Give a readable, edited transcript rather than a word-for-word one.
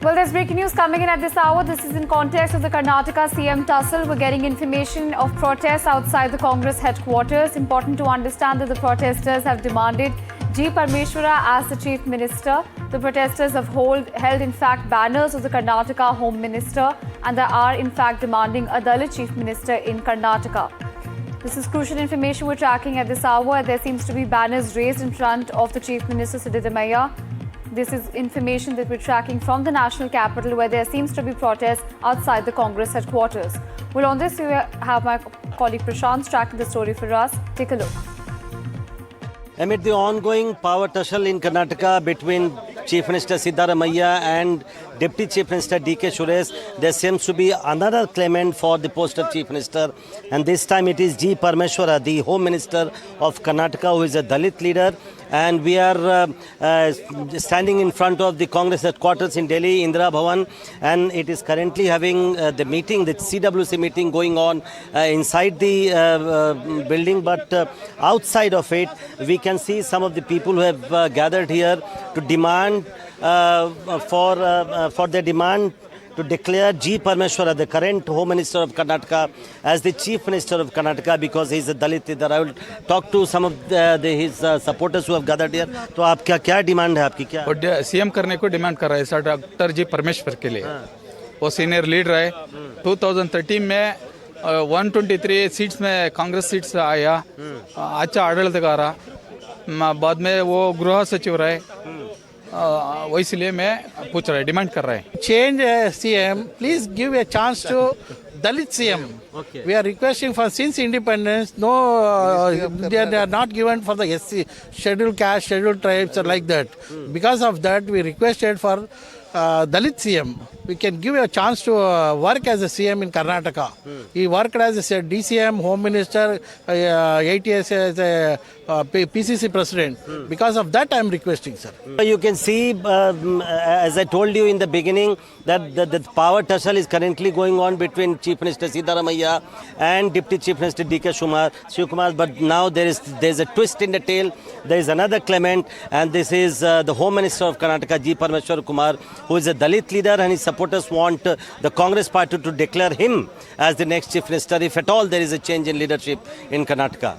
Well, there's breaking news coming in at this hour. This is in context of the Karnataka CM tussle. We're getting information of protests outside the Congress headquarters. Important to understand that the protesters have demanded G. Parmeshwara as the Chief Minister. The protesters have held in fact banners of the Karnataka Home Minister, and they are in fact demanding a Dalit Chief Minister in Karnataka. This is crucial information we're tracking at this hour. There seems to be banners raised in front of the Chief Minister, Siddaramaiah. This is information that we're tracking from the national capital, where there seems to be protests outside the Congress headquarters. Well, on this, we have my colleague Prashant tracking the story for us. Take a look. Amid the ongoing power tussle in Karnataka between Chief Minister Siddaramaiah and Deputy Chief Minister D.K. Suresh, there seems to be another claimant for the post of Chief Minister, and this time it is G. Parmeshwara, the Home Minister of Karnataka, who is a Dalit leader. And we are standing in front of the Congress headquarters in Delhi, Indira Bhavan, and it is currently having the meeting, the CWC meeting going on inside the building, but outside of it, we can see some of the people who have gathered here to demand for their demand to declare G. Parmeshwara, the current Home Minister of Karnataka, as the Chief Minister of Karnataka because he is a Dalit leader. I will talk to some of his supporters who have gathered here. तो आपका क्या demand है आपकी क्या? CM करने को demand कर रहा है सर डॉक्टर जी परमेश्वर के लिए। वो सीनियर लीडर है। 2013 में 123 सीट्स में कांग्रेस सीट्स आया। अच्छा आडಳಿತಗಾರ। बाद में वो गृह सचिव रहे। इसलिए मैं पूछ रहा है, डिमांड कर रहा है। Change CM, please give a chance to Dalit CM. Okay. We are requesting for since independence, no, they are not given for the SC, scheduled caste, scheduled tribes, or like that. Because of that, we requested for Dalit CM. We can give a chance to work as a CM in Karnataka. He worked as a DCM, Home Minister, 8 years as a PCC President. Because of that, I am requesting, sir. You can see, as I told you in the beginning, that the power tussle is currently going on between Chief Minister Siddaramaiah and Deputy Chief Minister D.K. Shivakumar. But now there's a twist in the tale. There is another claimant, and this is the Home Minister of Karnataka, G. Parmeshwar Kumar, who is a Dalit leader, and his supporters want the Congress party to declare him as the next Chief Minister, if at all there is a change in leadership in Karnataka.